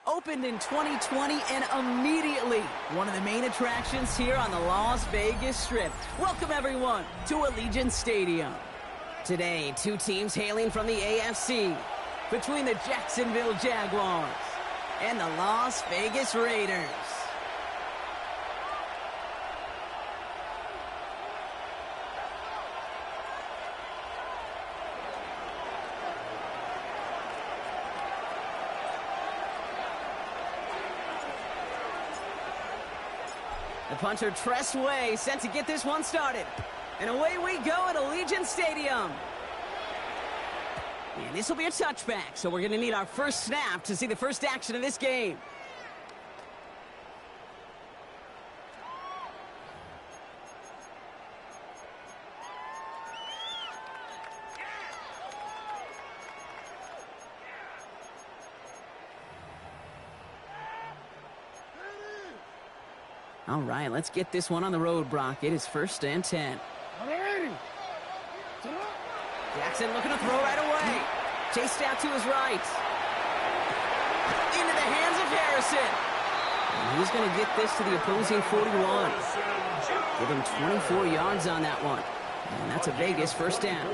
Opened in 2020 and immediately one of the main attractions here on the Las Vegas Strip. Welcome everyone to Allegiant Stadium. Today, two teams hailing from the AFC between the Jacksonville Jaguars and the Las Vegas Raiders. The punter Tress Way set to get this one started. And away we go at Allegiant Stadium. And this will be a touchback, so we're going to need our first snap to see the first action of this game. All right, let's get this one on the road, Brock. It is 1st and 10. Jackson looking to throw right away. Chased out to his right. Into the hands of Harrison. And he's going to get this to the opposing 41. Give him 24 yards on that one. And that's a Vegas first down.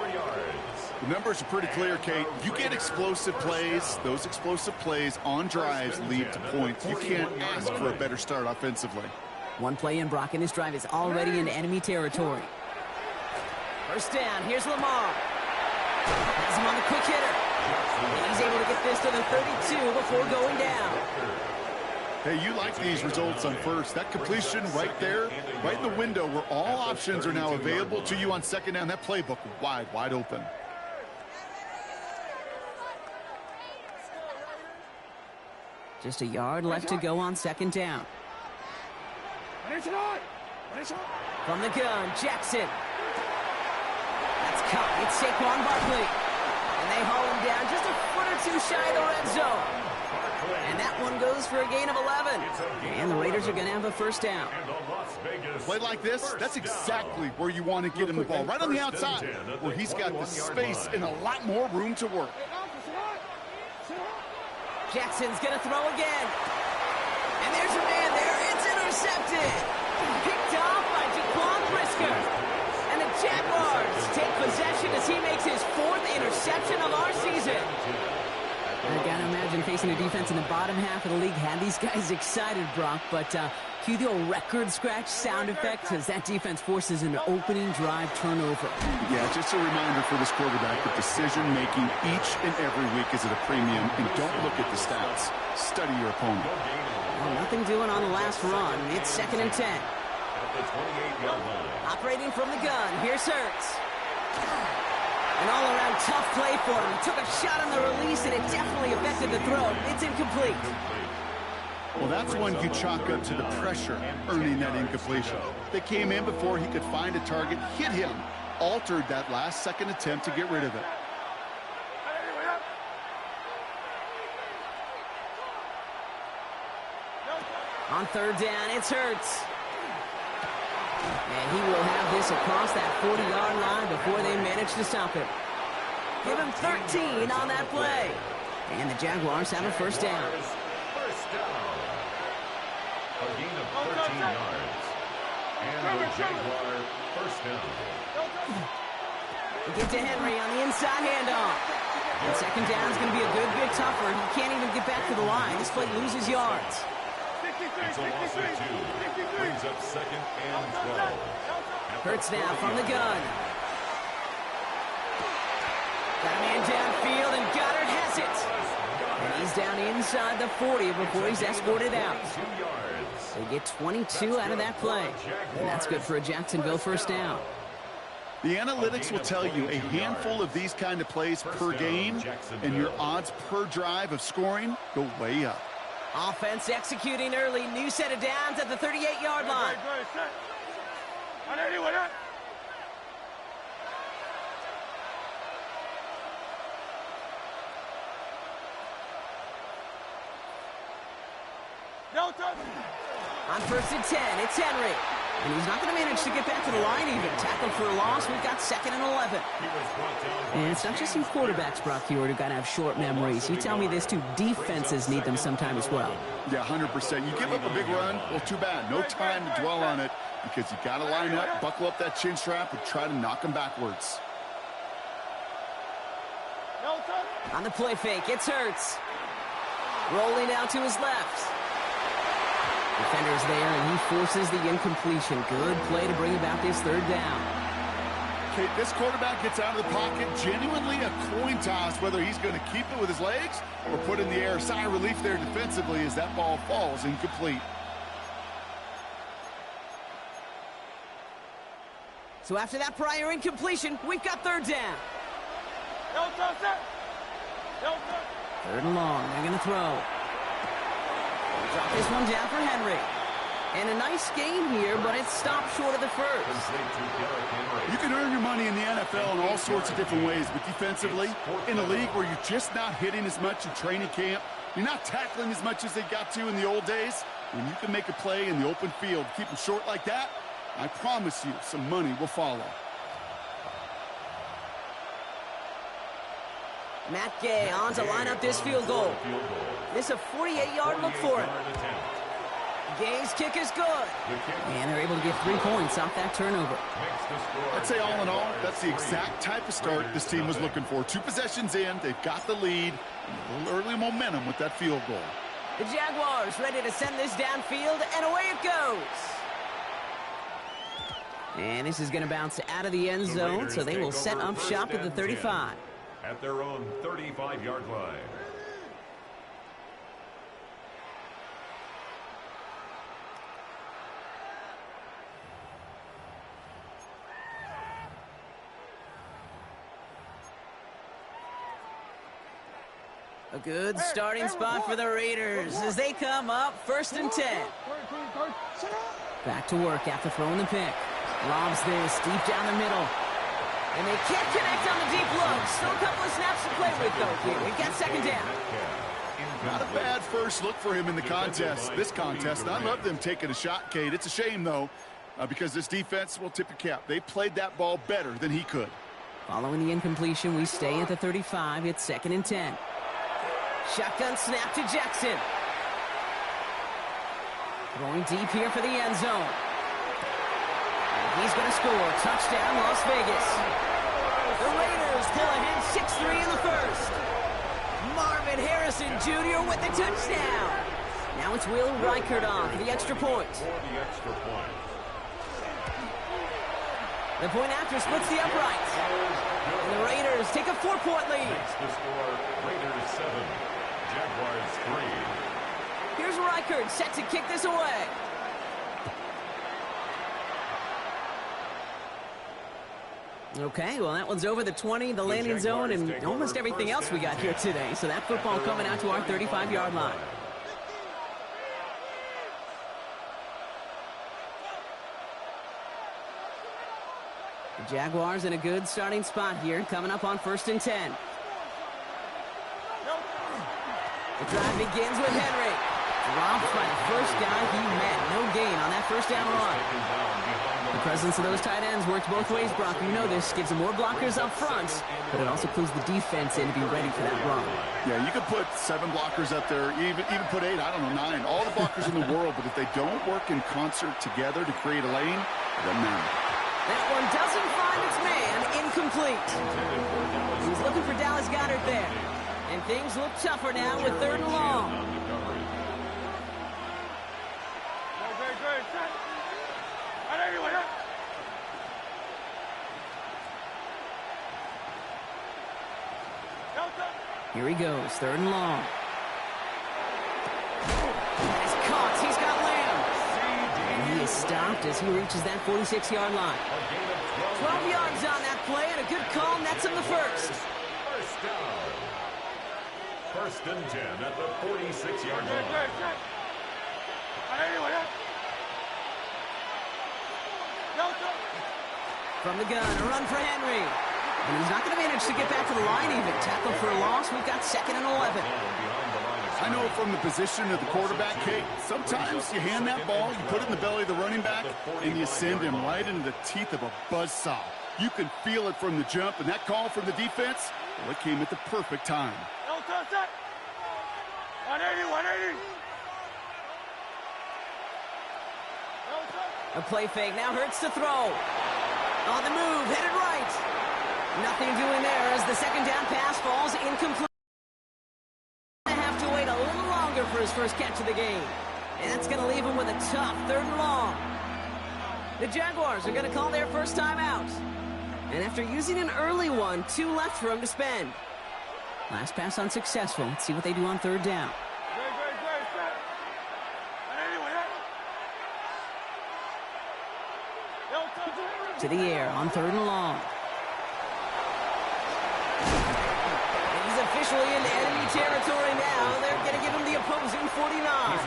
The numbers are pretty clear, Kate. You get explosive plays. Those explosive plays on drives lead to points. You can't ask for a better start offensively. One play in, Brock, and this drive is already in enemy territory. First down, here's Lamar. Has him on the quick hitter. And he's able to get this to the 32 before going down. Hey, you like these results on first. That completion right there, right in the window where all options are now available to you on second down. That playbook wide open. Just a yard left to go on second down. From the gun, Jackson. That's caught. It's Saquon Barkley. And they haul him down just a foot or two shy of the red zone. And that one goes for a gain of 11. And the Raiders are going to have a first down. Play like this, that's exactly where you want to get him the ball. Right on the outside, where he's got the space and a lot more room to work. Jackson's going to throw again. And there's a man there. It's intercepted. Picked off by Jaquan Brisker. And the Jaguars take possession as he makes his 4th interception of our season. I gotta imagine facing a defense in the bottom half of the league had these guys excited, Brock, but cue the old record scratch sound effect as that defense forces an opening drive turnover. Yeah, just a reminder for this quarterback that decision-making each and every week is at a premium, and don't look at the stats. Study your opponent. Well, nothing doing on the last run. It's 2nd and 10. Operating from the gun, here's Hurts. An all-around tough play for him. He took a shot on the release, and it definitely affected the throw. It's incomplete. Well, that's one you chalk up to the pressure earning that incompletion. They came in before he could find a target, hit him, altered that last-second attempt to get rid of it. On 3rd down, it's Hurts. And he will have this across that 40-yard line before they manage to stop him. Give him 13 on that play. And the Jaguars have a first down. A gain of 13 yards. And the Jaguar first down. We get to Henry on the inside handoff. And second down is going to be a good bit tougher. He can't even get back to the line. This play loses yards. It's a loss of 2. Brings up 2nd and 12. Hurts now from the gun. Got a man downfield, and Goddard has it. And he's down inside the 40 before he's escorted out. They get 22 out of that play. And that's good for a Jacksonville first down. The analytics will tell you a handful of these kind of plays per game, and your odds per drive of scoring go way up. Offense executing early. New set of downs at the 38-yard line. On 1st and 10, it's Henry. And he's not going to manage to get back to the line even. Tackled for a loss. We've got 2nd and 11. And it's not just some quarterbacks, Brock Hewitt, who got to have short memories. You tell me this too, defenses need them sometime as well. Yeah, 100%. You give up a big run, well, too bad. No time to dwell on it because you got to line up, buckle up that chin strap, and try to knock them backwards. On the play fake, it's Hurts. Rolling out to his left. Defender's there, and he forces the incompletion. Good play to bring about this third down. Okay, this quarterback gets out of the pocket, genuinely a coin toss, whether he's going to keep it with his legs or put it in the air. Sigh of relief there defensively as that ball falls incomplete. So after that prior incompletion, we've got third down. Third and long, they're going to throw. Drop this one down for Henry. And a nice game here, but it stopped short of the first. You can earn your money in the NFL in all sorts of different ways, but defensively, in a league where you're just not hitting as much in training camp, you're not tackling as much as they got to in the old days, when you can make a play in the open field, keep them short like that, I promise you some money will follow. Matt Gay on to line up this field goal. This is a 48-yard look for him. Gay's kick is good. And they're able to get 3 points off that turnover. I'd say all in all, that's the exact type of start this team was looking for. 2 possessions in, they've got the lead, and a little early momentum with that field goal. The Jaguars ready to send this downfield, and away it goes. And this is going to bounce out of the end zone, so they will set up shop at the 35. At their own 35-yard line. A good starting spot for the Raiders as they come up 1st and 10. Back to work after throwing the pick. Lobs this deep down the middle. And they can't connect on the deep look. Still a couple of snaps to play with, though, here. We've got 2nd down. Not a bad first look for him in the contest. This contest, I love them taking a shot, Kate. It's a shame, though, because this defense will tip your cap. They played that ball better than he could. Following the incompletion, we stay at the 35. It's 2nd and 10. Shotgun snap to Jackson. Going deep here for the end zone. He's going to score. Touchdown, Las Vegas. The Raiders pull ahead 6-3 in the first. Marvin Harrison Jr. with the touchdown. Now it's Will Reichert on for the extra point. The point after splits the uprights. And the Raiders take a 4-point lead. The score, Raiders 7, Jaguars 3. Here's Reichert set to kick this away. Okay, well, that one's over the 20, the landing zone, and almost everything else we got here today. So that football coming out to our 35-yard line. The Jaguars in a good starting spot here, coming up on 1st and 10. The drive begins with Henry. Dropped by the first guy he met. No gain on that first down run. The presence of those tight ends works both ways, Brock. You know this. Gives them more blockers up front, but it also clues the defense in to be ready for that run. Yeah, you could put 7 blockers up there, even put 8, I don't know, 9. All the blockers in the world, but if they don't work in concert together to create a lane, it doesn't matter. That one doesn't find its man. Incomplete. He was looking for Dallas Goedert there. And things look tougher now with 3rd and long. Here he goes, 3rd and long. He's caught, he's got Lamb. And he is stopped as he reaches that 46-yard line. 12 yards on that play, and a good call nets him the first. First down. 1st and 10 at the 46-yard line. From the gun, a run for Henry. And he's not going to manage to get back to the line even. Tackle for a loss. We've got 2nd and 11. I know from the position of the quarterback, Kate, sometimes you hand that ball, you put it in the belly of the running back, and you send him right into the teeth of a buzzsaw. You can feel it from the jump, and that call from the defense, well, it came at the perfect time. 180, 180. A play fake. Now Hurts to throw. On the move. Headed right. Nothing doing there as the second down pass falls incomplete. Have to wait a little longer for his first catch of the game. And that's going to leave him with a tough 3rd and long. The Jaguars are going to call their first time out. And after using an early one, 2 left for him to spend. Last pass unsuccessful. Let's see what they do on 3rd down. To the air on 3rd and long. He's officially in enemy territory now. They're going to give him the opposing 49.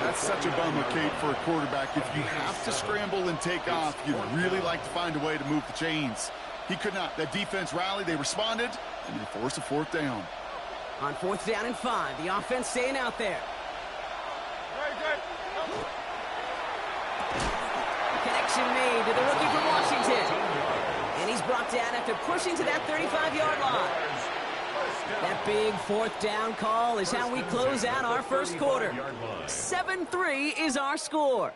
That's such a bummer, Kate, for a quarterback. If you have to scramble and take off, you'd really like to find a way to move the chains. He could not. That defense rallied, they responded, and they forced a 4th down. On 4th down and 5, the offense staying out there. Connection made to the rookie from Washington. And he's brought down after pushing to that 35-yard line. That big 4th down call is how we close out our first quarter. 7-3 is our score.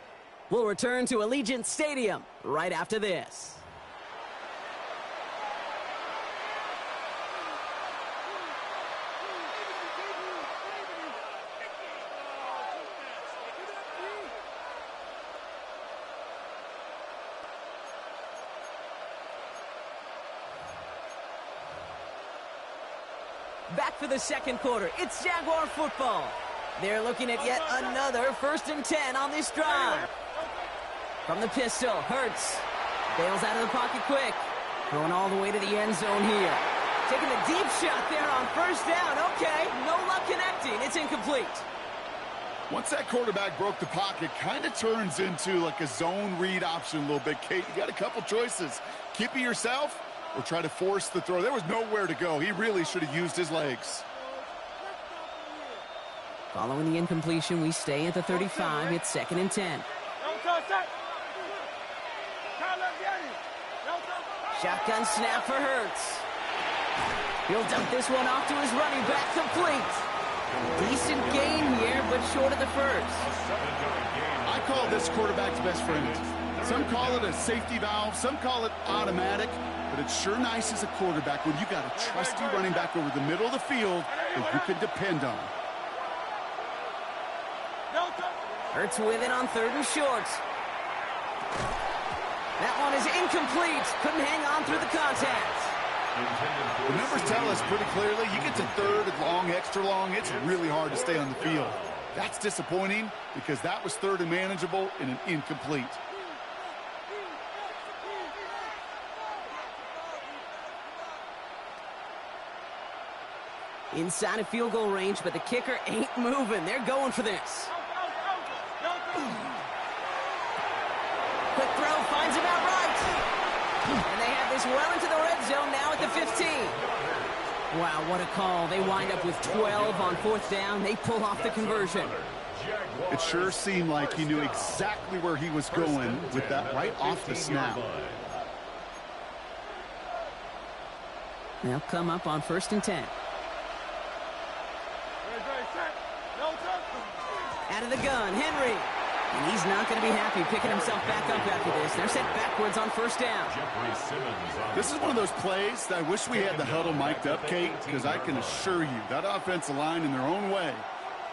We'll return to Allegiant Stadium right after this. Back for the second quarter. It's Jaguar football. They're looking at yet another 1st and 10 on this drive. From the pistol, Hurts bails out of the pocket quick. Going all the way to the end zone here. Taking the deep shot there on 1st down. Okay, no luck connecting. It's incomplete. Once that quarterback broke the pocket, kind of turns into like a zone read option a little bit. Kate, you got a couple choices. Keep it yourself or try to force the throw. There was nowhere to go. He really should have used his legs. Following the incompletion, we stay at the 35. It's 2nd and 10. Shotgun snap for Hurts. He'll dump this one off to his running back, complete. Decent gain here, but short of the first. I call this quarterback's best friend. Some call it a safety valve, some call it automatic, but it's sure nice as a quarterback when you got a trusty running back over the middle of the field that you can depend on. Hurts with it on 3rd and short. That one is incomplete. Couldn't hang on through the contact. The numbers tell us pretty clearly, you get to 3rd and long, extra long, it's really hard to stay on the field. That's disappointing because that was 3rd and manageable and an incomplete. Inside of field goal range, but the kicker ain't moving. They're going for this. Quick throw, finds him out right. And they have this well into the red zone now at the 15. Wow, what a call. They wind up with 12 on 4th down. They pull off the conversion. It sure seemed like he knew exactly where he was going with that right off the snap. They'll come up on 1st and 10. Out of the gun, Henry. And he's not going to be happy picking himself back up after this. They're sent backwards on 1st down. This is one of those plays that I wish we had the huddle mic'd up, Kate, because I can assure you that offensive line in their own way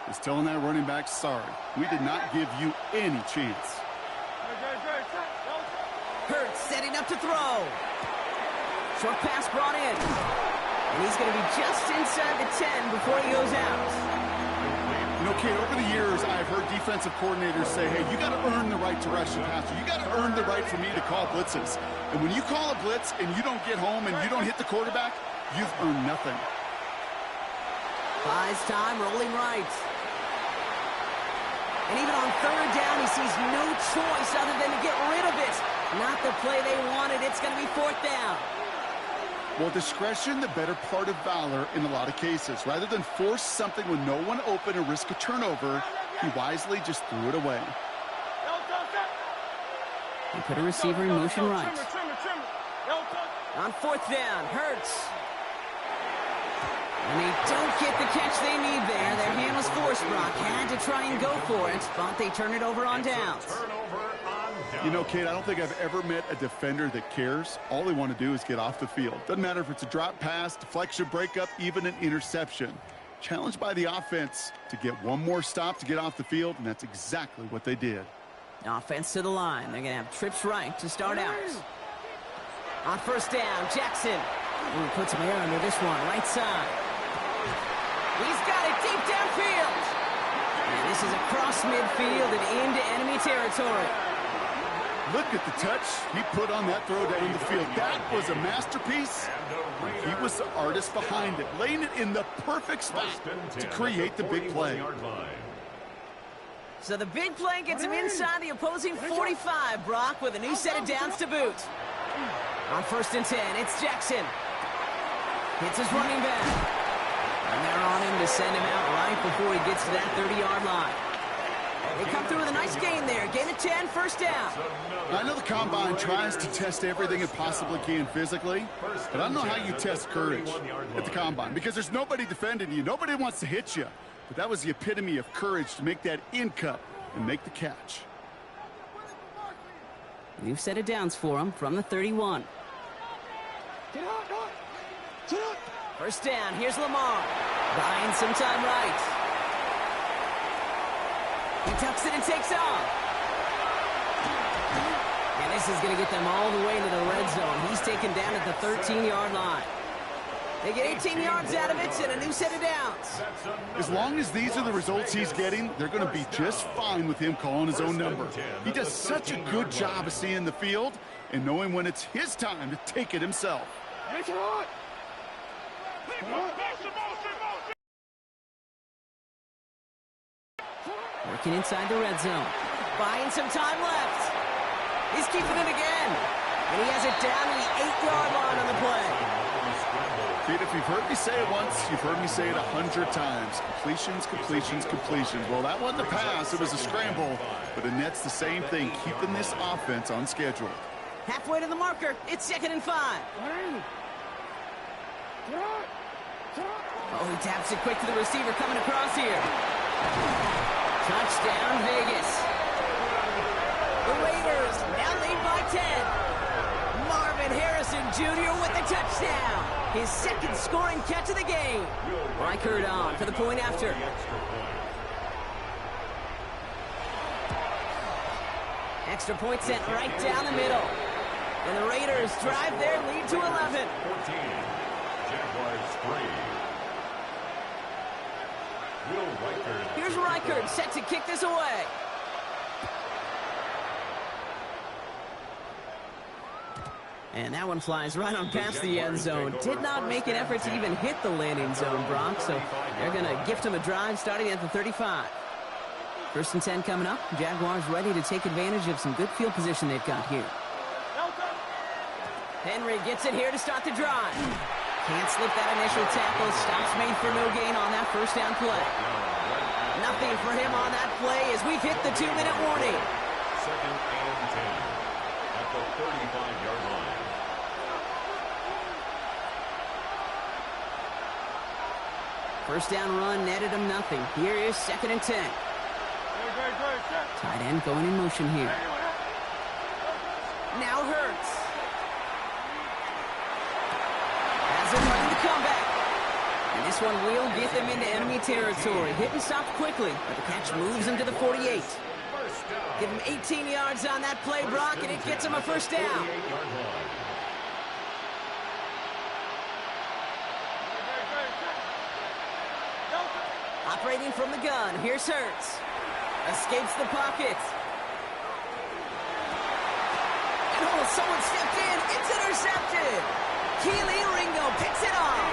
is telling that running back, sorry, we did not give you any chance. Hurts setting up to throw. Short pass brought in. And he's going to be just inside the 10 before he goes out. You know, Kate, over the years, I've heard defensive coordinators say, hey, you got to earn the right to rush the passer. You got to earn the right for me to call blitzes. And when you call a blitz and you don't get home and you don't hit the quarterback, you've earned nothing. Buys time, rolling right. And even on 3rd down, he sees no choice other than to get rid of it. Not the play they wanted. It's going to be 4th down. Well, discretion, the better part of valor in a lot of cases. Rather than force something with no one open and risk a turnover, he wisely just threw it away. He put a receiver in motion right. On fourth down, Hurts. And they don't get the catch they need there. Their hand was forced, Brock. Had to try and go for it, but they turn it over on downs. You know, Kate, I don't think I've ever met a defender that cares. All they want to do is get off the field. Doesn't matter if it's a drop pass, deflection, breakup, even an interception. Challenged by the offense to get one more stop to get off the field, and that's exactly what they did. Offense to the line. They're going to have trips right to start out. On first down, Jackson. Ooh, puts him air under this one, right side. He's got it deep downfield. And this is across midfield and into enemy territory. Look at the touch he put on that throw down the field. That was a masterpiece. He was the artist behind it, laying it in the perfect spot to create the big play. So the big play gets him inside the opposing 45, Brock, with a new set of downs to boot. On first and 10, it's Jackson. Hits his running back. And they're on him to send him out right before he gets to that 30-yard line. They come through with a nice gain there. Gain of 10, first down. I know the Combine tries to test everything it possibly can physically, but I don't know how you test courage at the Combine because there's nobody defending you. Nobody wants to hit you. But that was the epitome of courage to make that in cut and make the catch. New set of downs for him from the 31. First down, here's Lamar. Buying some time right. He tucks it and takes off. And this is going to get them all the way into the red zone. He's taken down at the 13-yard line. They get 18 yards out of it and a new set of downs. As long as these are the results he's getting, they're going to be just fine with him calling his own number. He does such a good job of seeing the field and knowing when it's his time to take it himself. Working inside the red zone. Buying some time left. He's keeping it again. And he has it down to the 8-yard line on the play. Kid, if you've heard me say it once, you've heard me say it 100 times. Completions, completions, completions. Well, that wasn't a pass. It was a scramble. But it nets the same thing, keeping this offense on schedule. Halfway to the marker. It's 2nd and 5. Oh, he taps it quick to the receiver coming across here. Touchdown, Vegas. The Raiders now lead by 10. Marvin Harrison Jr. with the touchdown. His second scoring catch of the game. Reichert on for the point after. Extra point sent right down the middle. And the Raiders drive their lead to 11. 14. Jaguars 3. Here's Reichert set to kick this away. And that one flies right on past the end zone. Did not make an effort to even hit the landing zone, Brock, so they're going to gift him a drive starting at the 35. 1st and 10 coming up. Jaguars ready to take advantage of some good field position they've got here. Henry gets it here to start the drive. Can't slip that initial tackle. Stops made for no gain on that first down play. Nothing for him on that play as we've hit the 2-minute warning. 2nd and 10 at the 35-yard line. First down run netted him nothing. Here is 2nd and 10. Tight end going in motion here. Now Hurts. Has him running the comeback. And this one will get them into enemy territory. Hit and stop quickly, but the catch moves him to the 48. Give him 18 yards on that play, Brock, and it gets him a first down. Operating from the gun, here's Hurts. Escapes the pocket. And oh, someone stepped in. It's intercepted. Keely Ringo picks it off.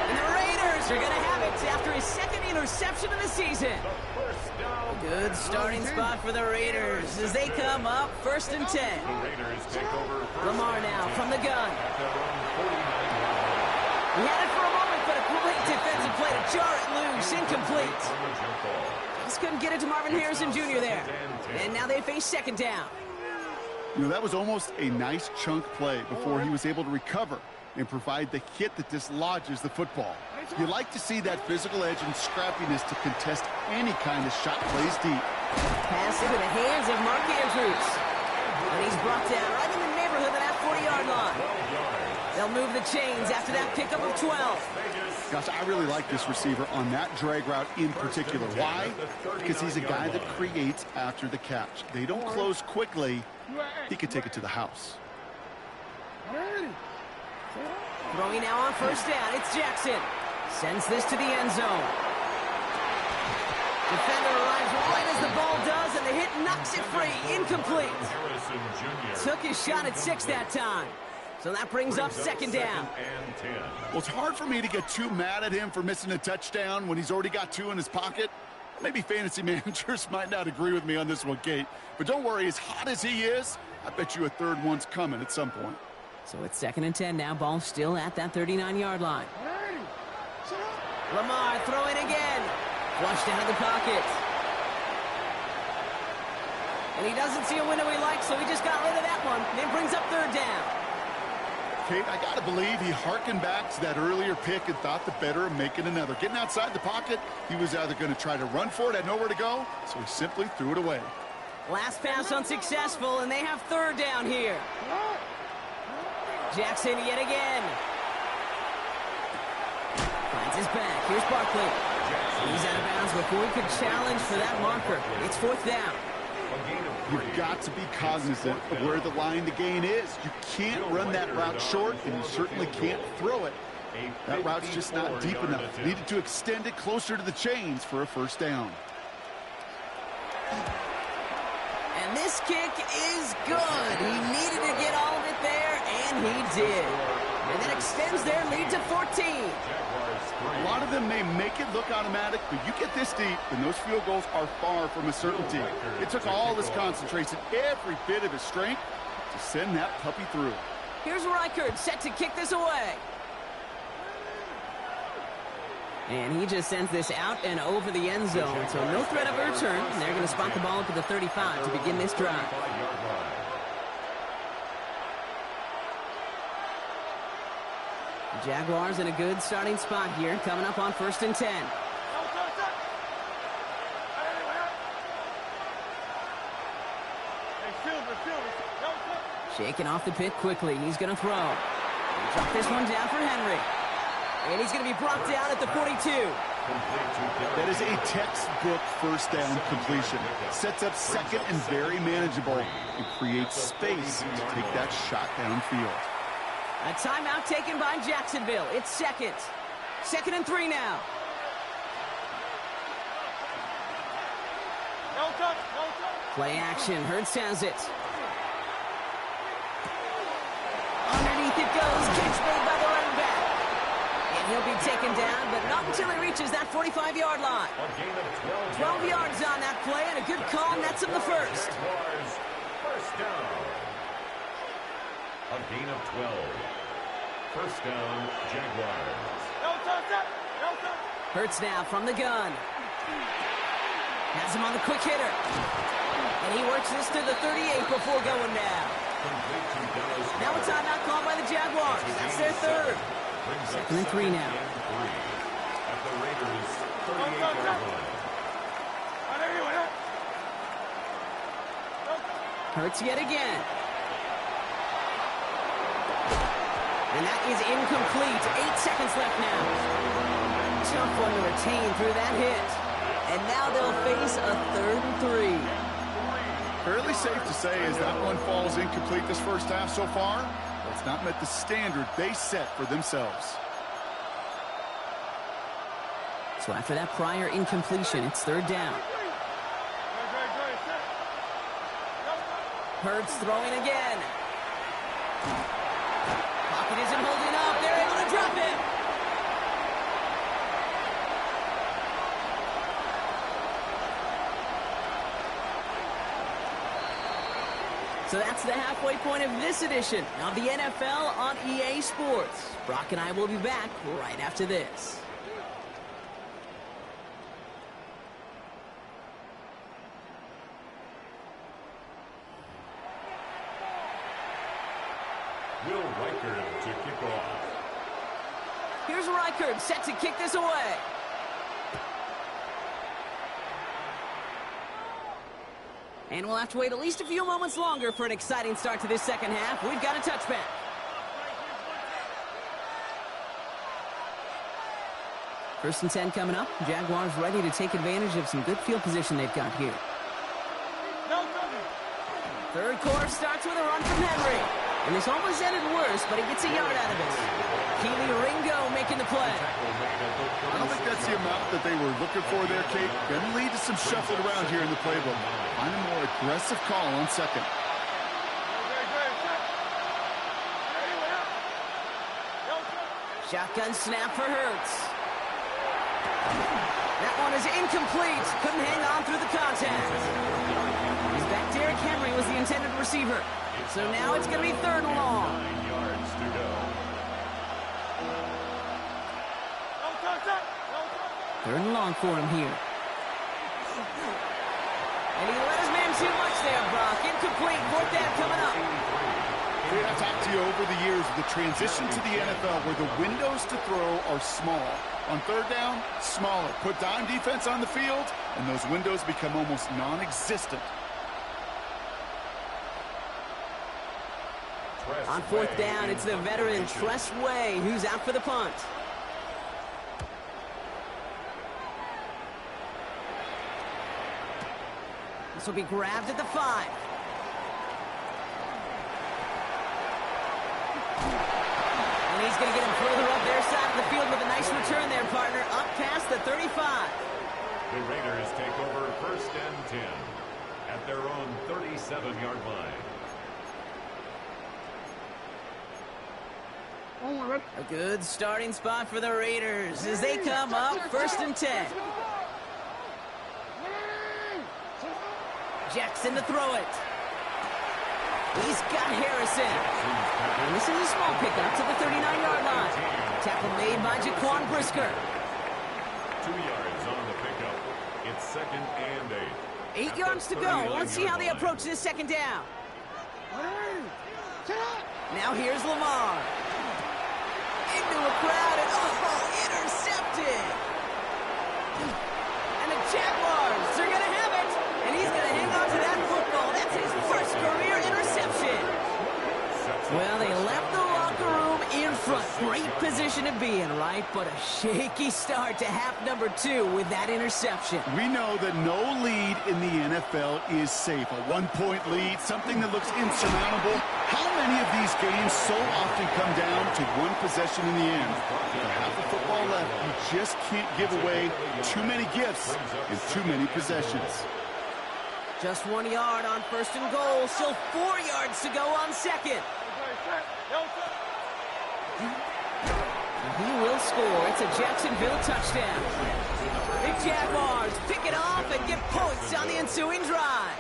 And the Raiders are going to have it after his second interception of the season. A good starting spot for the Raiders as they come up 1st and 10. Lamar now from the gun. He had it for a moment, but a great defensive play to jar it loose. Incomplete. Just couldn't get it to Marvin Harrison Jr. there. And now they face 2nd down. You know, that was almost a nice chunk play before he was able to recover and provide the hit that dislodges the football. You like to see that physical edge and scrappiness to contest any kind of shot plays deep. Pass into the hands of Mark Andrews. And he's brought down right in the neighborhood of that 40-yard line. They'll move the chains after that pickup of 12. Gosh, I really like this receiver on that drag route in particular. Why? Because he's a guy that creates after the catch. They don't close quickly. He could take it to the house. Throwing now on first down. It's Jackson. Sends this to the end zone. Defender arrives right as the ball does, and the hit knocks it free. Incomplete. Took his shot at 6 that time. So that brings up second down. Well, it's hard for me to get too mad at him for missing a touchdown when he's already got 2 in his pocket. Maybe fantasy managers might not agree with me on this one, Kate. But don't worry, as hot as he is, I bet you a third one's coming at some point. So it's 2nd and 10 now. Ball still at that 39-yard line. Lamar throwing again. Flushed out of the pocket. And he doesn't see a window he likes, so he just got rid of that one. Then brings up 3rd down. Kate, I got to believe he harkened back to that earlier pick and thought the better of making another. Getting outside the pocket, he was either going to try to run for it, had nowhere to go, so he simply threw it away. Last pass unsuccessful, and they have 3rd down here. Jackson yet again. Finds his back. Here's Barkley. He's out of bounds before he could challenge for that marker. It's 4th down. You've got to be cognizant of where the line to gain is. You can't run that route short, and you certainly can't throw it. That route's just not deep enough. Needed to extend it closer to the chains for a first down. And this kick is good. He needed to get all of it there, and he did. And that extends their lead to 14. A lot of them may make it look automatic, but you get this deep, and those field goals are far from a certainty. It took all his concentration, every bit of his strength, to send that puppy through. Here's Reichard set to kick this away. And he just sends this out and over the end zone, so no threat of a return. And they're going to spot the ball up at the 35 to begin this drive. The Jaguars in a good starting spot here, coming up on 1st and 10. Shaking off the pit quickly. He's going to throw. Drop this one down for Henry. And he's going to be brought down at the 42. That is a textbook first down completion. Sets up second and very manageable and creates space to take that shot downfield. A timeout taken by Jacksonville. It's 2nd. 2nd and 3 now. Play action. Hurts has it. Underneath it goes. Catch made by the running back. And he'll be taken down, but not until he reaches that 45-yard line. 12 yards on that play, and a good call nets him the first. First down. A gain of 12. First down, Jaguars. Hurts now from the gun. Has him on the quick hitter. And he works this to the 38 before going down. Now a timeout called by the Jaguars. That's their 3rd. 2nd and 3 now. At the Raiders' 38-yard line. Hurts yet again. And that is incomplete. 8 seconds left now. Tough one to retain through that hit. And now they'll face a 3rd and 3. Fairly safe to say as that one falls incomplete this first half so far, it's not met the standard they set for themselves. So after that prior incompletion, it's 3rd down. Hurts throwing again. Pocket isn't holding up. They're able to drop it. So that's the halfway point of this edition of the NFL on EA Sports. Brock and I will be back right after this. Here's Reichert set to kick this away. And we'll have to wait at least a few moments longer for an exciting start to this second half. We've got a touchback. First and 10 coming up. Jaguars ready to take advantage of some good field position they've got here. Third quarter starts with a run from Henry. And this almost ended worse, but he gets a yard out of it. Keely Ringo making the play. I don't think that's the amount that they were looking for there, Kate. Going to lead to some shuffling around here in the playbook. Find a more aggressive call on second. Shotgun snap for Hurts. That one is incomplete. Couldn't hang on through the contact. He's back. Derrick Henry was the intended receiver. So now it's going to be third and long. 9 yards to go. Third and long for him here. And he let his man too much there, Brock. Incomplete. Fourth down coming up. I've talked to you over the years of the transition to the NFL where the windows to throw are small. On third down, smaller. Put dime defense on the field, and those windows become almost non-existent. On fourth down, it's the veteran Tress Way who's out for the punt. This will be grabbed at the 5. And he's going to get him further up their side of the field with a nice return there, partner. Up past the 35. The Raiders take over first and 10 at their own 37-yard line. A good starting spot for the Raiders as they come up first and 10. Jackson to throw it. He's got Harrison. And this is a small pickup to the 39-yard line. Tackle made by Jaquan Brisker. 2 yards on the pickup. It's second and 8. 8 yards to go. Let's see how they approach this second down. Now here's Lamar. Into a crowd and intercepted. And the Jaguars are going to have it. And he's going to hang on to that football. That's his first career interception. Well, they left the locker room in front. Great position to be in, right? But a shaky start to half number 2 with that interception. We know that no lead in the NFL is safe. A one-point lead, something that looks insurmountable. How many of these games so often come down to one possession in the end? With half the football left, you just can't give away too many gifts in too many possessions. Just 1 yard on first and goal. Still 4 yards to go on second. And he will score. It's a Jacksonville touchdown. The Jaguars pick it off and get points on the ensuing drive.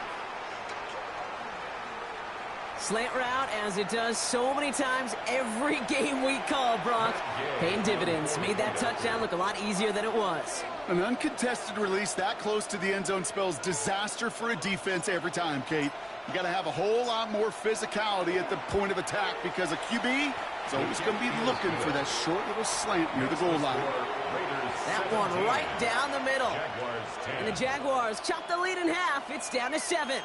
Slant route, as it does so many times every game we call, Brock. Paying dividends. Made that touchdown look a lot easier than it was. An uncontested release that close to the end zone spells disaster for a defense every time, Kate. You got to have a whole lot more physicality at the point of attack because a QB is always going to be looking for that short little slant near the goal line. That one right down the middle. And the Jaguars chop the lead in half. It's down to 7.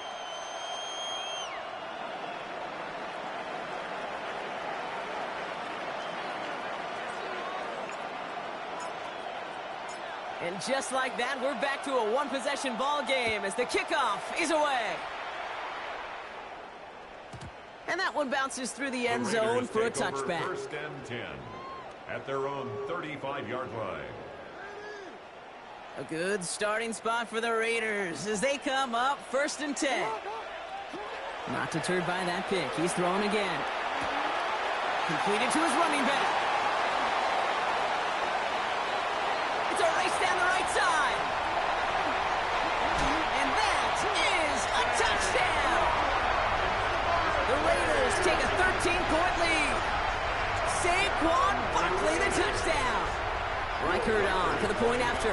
And just like that, we're back to a one-possession ball game as the kickoff is away. And that one bounces through the end zone for a touchback. First and 10 at their own 35-yard line. A good starting spot for the Raiders as they come up first and 10. Not deterred by that pick. He's throwing again. Completed to his running back. It's a race down the right side. And that is a touchdown. The Raiders take a 13-point lead. Saquon Barkley the touchdown. Reichert on for the point after.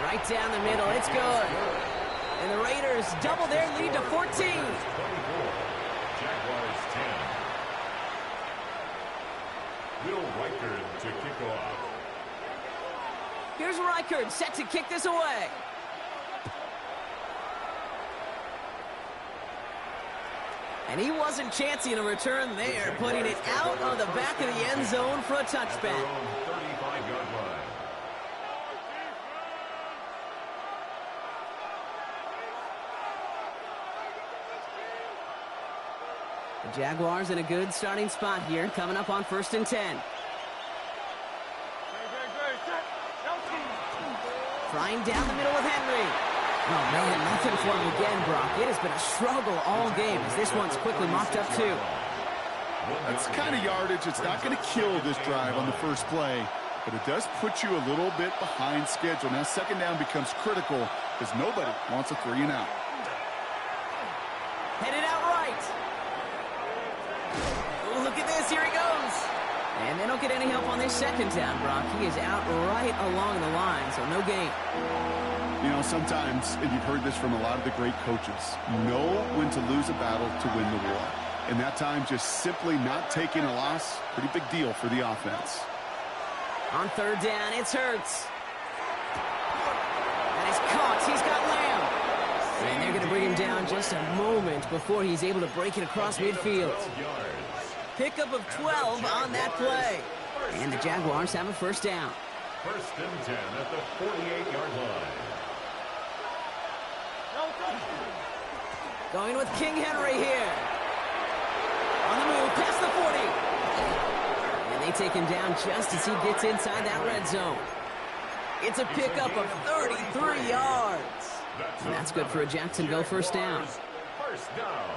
Right down the middle. It's good. And the Raiders double their lead to 14. Jaguars 10. Will Reichard to kick off. Here's Reichard set to kick this away. And he wasn't chancing a return there, putting it out of the back of the end zone for a touchback. 35-yard line. The Jaguars in a good starting spot here, coming up on 1st and 10. Flying down the middle with Henry. Oh, man, nothing for him again, Brock. It has been a struggle all game as this one's quickly mopped up, too. That's the kind of yardage. It's not going to kill this drive on the first play, but it does put you a little bit behind schedule. Now, second down becomes critical because nobody wants a 3-and-out. Headed out right. Oh, look at this. Here he goes. And they don't get any help on this second down, Brock. He is out right along the line, so no gain. You know, sometimes, and you've heard this from a lot of the great coaches, know when to lose a battle to win the war. And that time, just simply not taking a loss, pretty big deal for the offense. On 3rd down, it's Hurts. And he's caught. He's got Lamb. And they're going to bring him down just a moment before he's able to break it across midfield. Pickup of 12 on that play. And the Jaguars have a 1st down. 1st and 10 at the 48-yard line. Going with King Henry here. On the move, past the 40. And they take him down just as he gets inside that red zone. It's a pickup of 33 yards. And that's good for a Jacksonville 1st down. 1st down.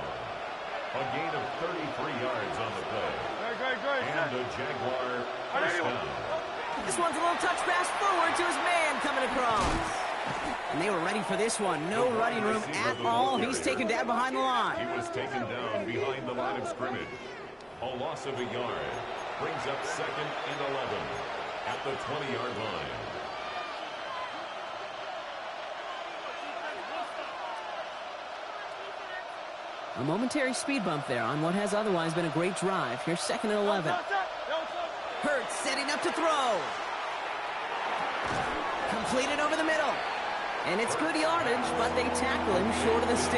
A gain of 33 yards on the play. And a Jaguar 1st down. This one's a little touch pass forward to his man coming across. And they were ready for this one. No running room at all. He's taken down behind the line. He was taken down behind the line of scrimmage. A loss of a yard brings up 2nd and 11 at the 20-yard line. A momentary speed bump there on what has otherwise been a great drive. Here's 2nd and 11. Hurts setting up to throw. Completed over the middle. And it's good yardage, but they tackle him short of the sticks.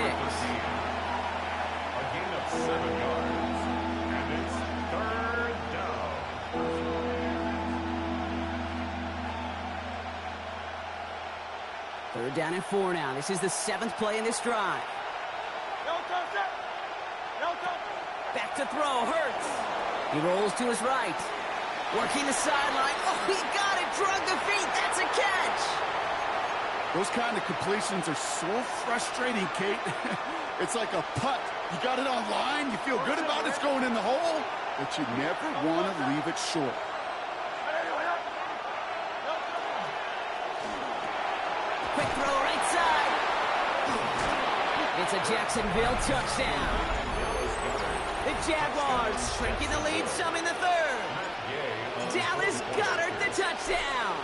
A gain of 7 yards. And it's 3rd down. 3rd down and 4 now. This is the 7th play in this drive. Back to throw, Hurts. He rolls to his right. Working the sideline. Oh, he got it. Drug the feet. That's a catch. Those kind of completions are so frustrating, Kate. It's like a putt. You got it on line. You feel good about it's going in the hole, but you never want to leave it short. Quick throw right side. It's a Jacksonville touchdown. The Jaguars shrinking the lead some in the 3rd. Dallas Goedert the touchdown.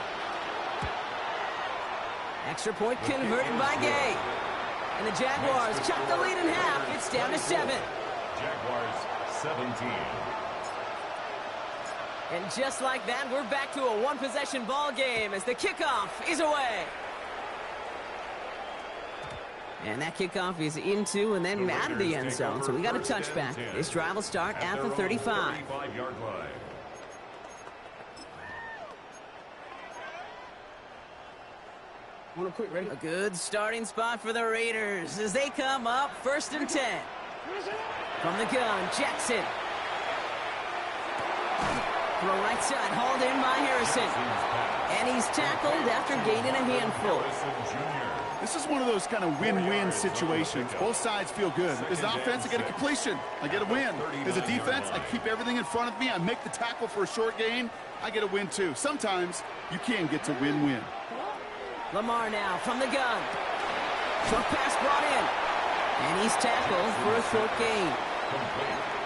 Extra point converted by Gay. And the Jaguars chop the lead in half. It's down to 7. Jaguars 17. And just like that, we're back to a one-possession ball game as the kickoff is away. And that kickoff is into and then out of the end zone. So we got a touchback. This drive will start at the 35. 35-yard line. A good starting spot for the Raiders as they come up 1st and 10. From the gun, Jackson. Throw right side, hauled in by Harrison. And he's tackled after gaining a handful. This is one of those kind of win-win situations. Both sides feel good. As an offense, I get a completion. I get a win. As a defense, I keep everything in front of me. I make the tackle for a short gain. I get a win, too. Sometimes you can get to win-win. Lamar now from the gun. Short pass brought in. And he's tackled for a short gain.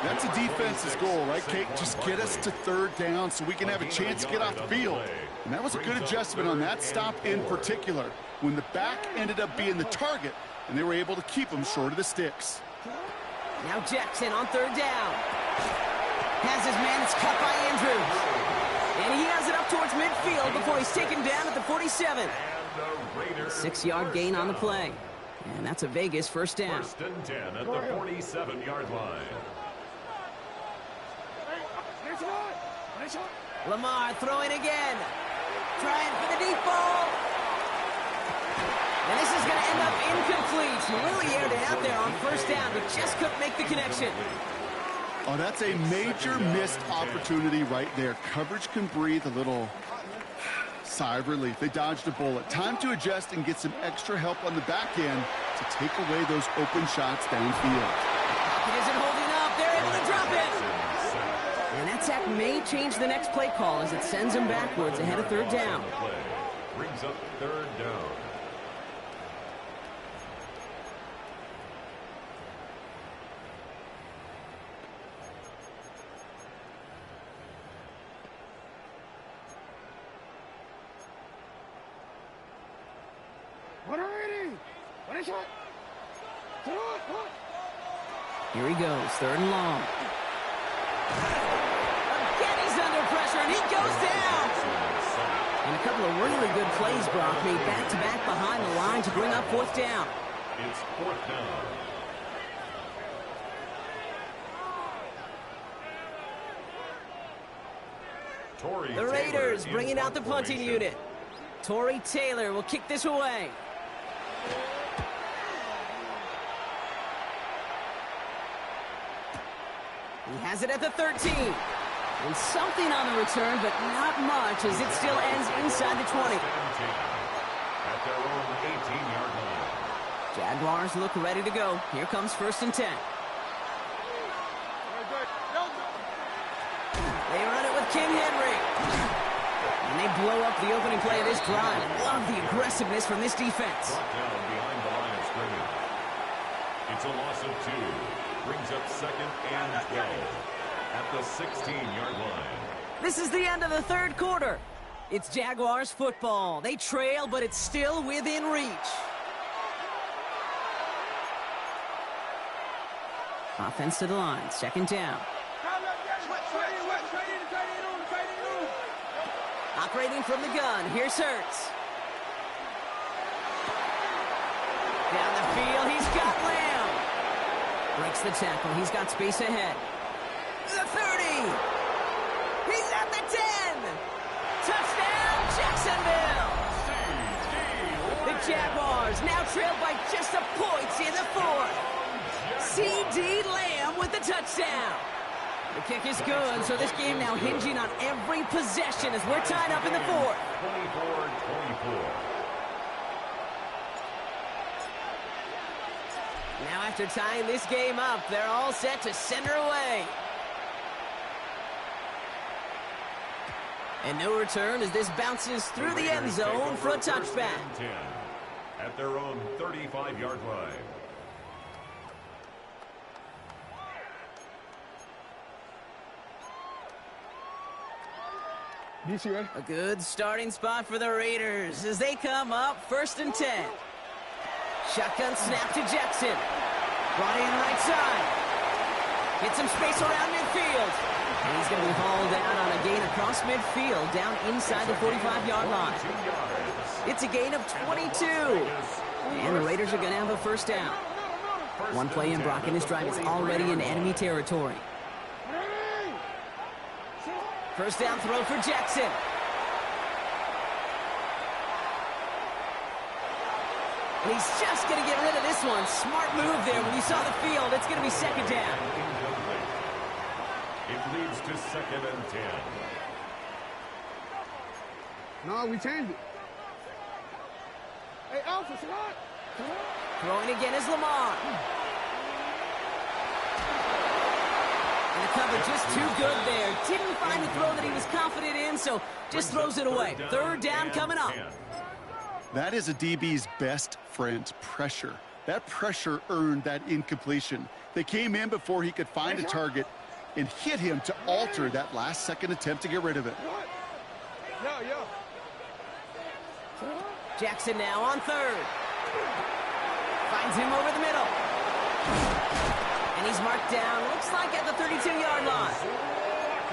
That's a defense's goal, right, Kate? Just get us to 3rd down so we can have a chance to get off the field. And that was a good adjustment on that stop in particular, when the back ended up being the target, and they were able to keep him short of the sticks. Now Jackson on 3rd down. Has his man. It's cut by Andrews. And he has it up towards midfield before he's taken down at the 47. 6-yard gain on the play. And that's a Vegas first down. First and 10 at the 47-yard line. Lamar throwing again. Trying for the deep ball. And this is going to end up incomplete. Really aired it out there on first down, but just couldn't make the connection. Oh, that's a major missed opportunity right there. Coverage can breathe a little sigh of relief. They dodged a bullet. Time to adjust and get some extra help on the back end to take away those open shots downfield. It isn't holding up. They're able to drop it. And that sack may change the next play call as it sends him backwards ahead of third down. Brings up third down. Here he goes, third and long. Again, he's under pressure, and he goes down. And a couple of really good plays, Brock, made back-to-back behind the line to bring up fourth down. It's fourth down. The Raiders bringing out the punting unit. Torrey Taylor will kick this away. He has it at the 13. And something on the return, but not much as it still ends inside the 20. At their own 18-yard line. Jaguars look ready to go. Here comes first and 10. They run it with King Henry. And they blow up the opening play of this drive. Love the aggressiveness from this defense. Brought down behind the line of scrimmage. It's a loss of 2. Brings up second and 12 at the 16-yard line. This is the end of the third quarter. It's Jaguars football. They trail, but it's still within reach. Offense to the line, second down. Operating from the gun, here's Hurts. Down the field, he's got Lamb. Breaks the tackle, he's got space ahead. The 30. He's at the 10. Touchdown, Jacksonville. The Jaguars now trailed by just a point in the fourth. C.D. Lamb with the touchdown. The kick is good, so this game now hinging on every possession as we're tied up in the fourth. 24-24. Now after tying this game up, they're all set to send her away. And no return as this bounces through the end zone for a touchback. At their own 35-yard line. A good starting spot for the Raiders as they come up first and 10. Shotgun snap to Jackson. Brought in right side. Get some space around midfield. And he's going to be hauled out on a gain across midfield down inside the 45-yard line. It's a gain of 22. And the Raiders are going to have a first down. One play in, Brock, and this drive is already in enemy territory. First down throw for Jackson. And he's just going to get rid of this one. Smart move there. When you saw the field, it's going to be second down. It leads to second and 10. No, we changed it. Hey, Alpha, what? Throwing again is Lamar. And the cover just too good there. Didn't find the throw that he was confident in, so just throws it away. Third down coming up. That is a DB's best friend, pressure. That pressure earned that incompletion. They came in before he could find a target and hit him to alter that last-second attempt to get rid of it. Jackson now on third. Finds him over the middle. And he's marked down, looks like at the 32-yard line.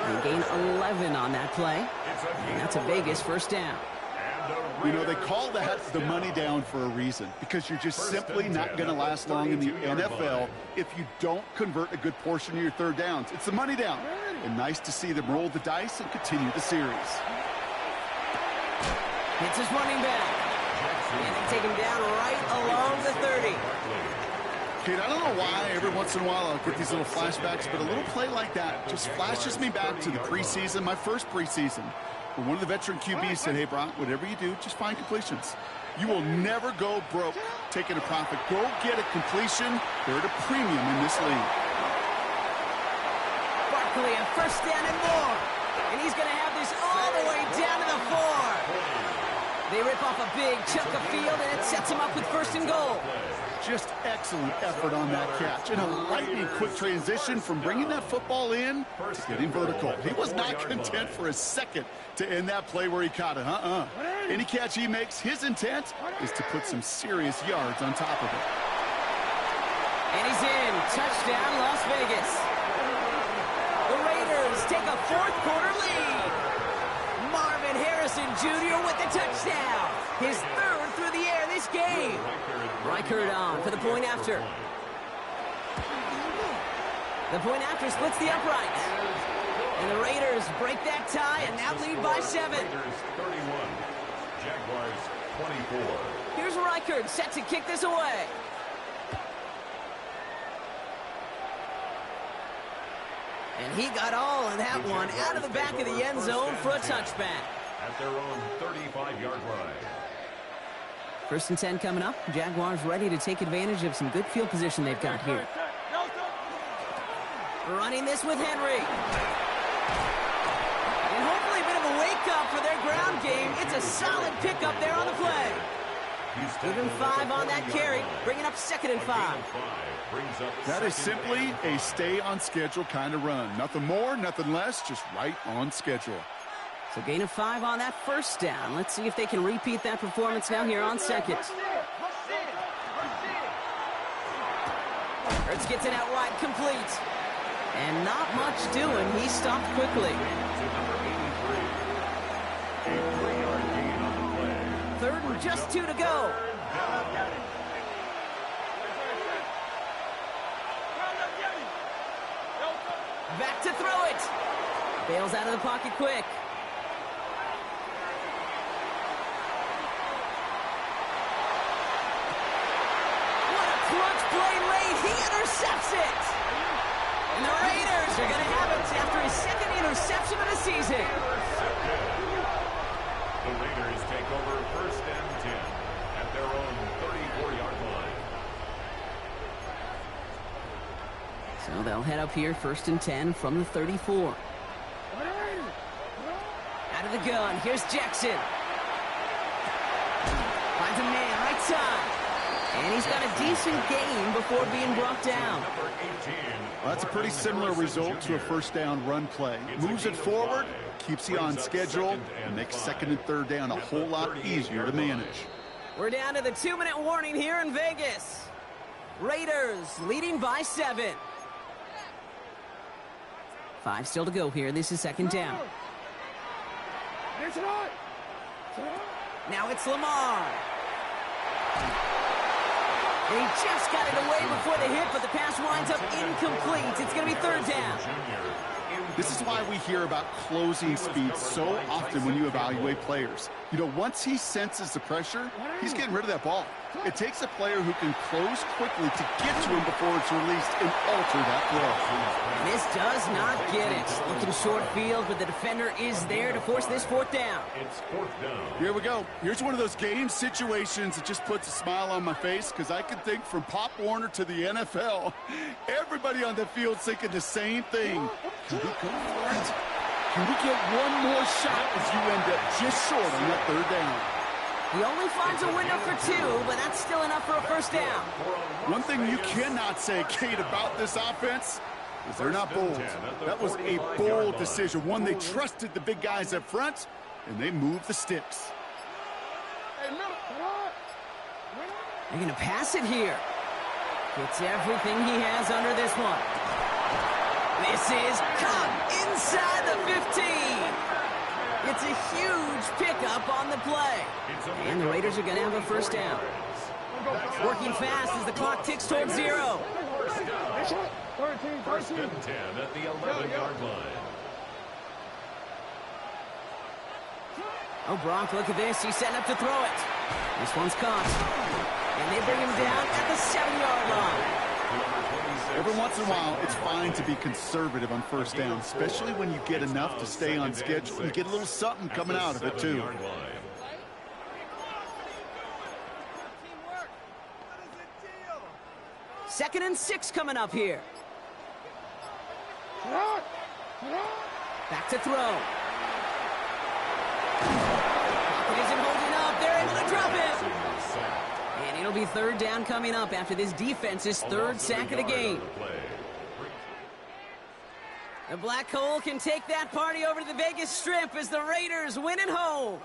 They gain 11 on that play. And that's a Vegas first down. You know, they call that the money down for a reason, because you're just simply not going to last long in the NFL if you don't convert a good portion of your third downs. It's the money down. And nice to see them roll the dice and continue the series. Hits his running back. And they take him down right along the 30. Kid, I don't know why every once in a while I'll get these little flashbacks, but a little play like that just flashes me back to the preseason, my first preseason. When one of the veteran QBs said, hey, Brock, whatever you do, just find completions. You will never go broke taking a profit. Go get a completion. They're at a premium in this league. Barkley, a first down and more. And he's going to have this all the way down to the 4. They rip off a big chunk of field, and it sets him up with first and goal. Just excellent effort on that catch. And a lightning quick transition from bringing that football in to getting vertical. He was not content for a second to end that play where he caught it. Any catch he makes, his intent is to put some serious yards on top of it. And he's in. Touchdown, Las Vegas. The Raiders take a fourth quarter lead. Marvin Harrison Jr. with the touchdown. His third through the air this game. Reichert on for the point after. The point after splits the uprights. And the Raiders break that tie and now lead by 7. Raiders 31, Jaguars 24. Here's Reichert set to kick this away. And he got all of that one out of the back of the end zone for a touchback. At their own 35-yard line. First and 10 coming up. Jaguars ready to take advantage of some good field position they've got here. Running this with Henry. And hopefully a bit of a wake-up for their ground game. It's a solid pickup there on the play. Give him 5 on that carry, bringing up 2nd and 5. That is simply a stay-on-schedule kind of run. Nothing more, nothing less, just right on schedule. So gain of 5 on that first down. Let's see if they can repeat that performance now here on 2nd. Ertz gets it out wide, complete. And not much doing. He stopped quickly. Third and just 2 to go. Back to throw it. Bails out of the pocket quick. What a clutch play late. He intercepts it. And the Raiders are going to have it after his 2nd interception of the season. The Raiders take over first and 10 at their own 34-yard line. So they'll head up here first and 10 from the 34. Out of the gun, here's Jackson. Finds a man right side. And he's got a decent gain before being brought down. Well, that's a pretty similar result to a first down run play. Moves it forward, keeps you on schedule, and makes 2nd and 3rd down a whole lot easier to manage. We're down to the 2-minute warning here in Vegas. Raiders leading by 7. 5 still to go here. This is 2nd down. Now it's Lamar. And he just got it away before the hit, but the pass winds up incomplete. It's going to be 3rd down. This is why we hear about closing speed so often when you evaluate players. You know, once he senses the pressure, he's getting rid of that ball. It takes a player who can close quickly to get to him before it's released and alter that throw. This does not get it. Looking short field, but the defender is there to force this 4th down. It's 4th down. Here we go. Here's one of those game situations that just puts a smile on my face, because I can think from Pop Warner to the NFL, everybody on the field thinking the same thing. Can we go for it? Can we get one more shot as you end up just short on that 3rd down? He only finds a window for 2, but that's still enough for a first down. One thing you cannot say, Kate, about this offense is they're not bold. That was a bold decision. One, they trusted the big guys up front, and they moved the sticks. They're going to pass it here. Gets everything he has under this one. This is caught inside the 15. It's a huge pickup on the play. And the Raiders are going to have a first down. Working fast as the clock ticks towards 0. First and 10 at the 11-yard line. Oh, Brock, look at this. He's setting up to throw it. This one's caught. And they bring him down at the 7-yard line. Every once in a while, it's fine to be conservative on first down, especially when you get enough to stay on schedule. You get a little something coming out of it, too. Second and 6 coming up here. Back to throw. Isn't holding up. They're able to drop him. And it'll be third down coming up after this defense's third sack of the game. The Black Hole can take that party over to the Vegas Strip as the Raiders win at home.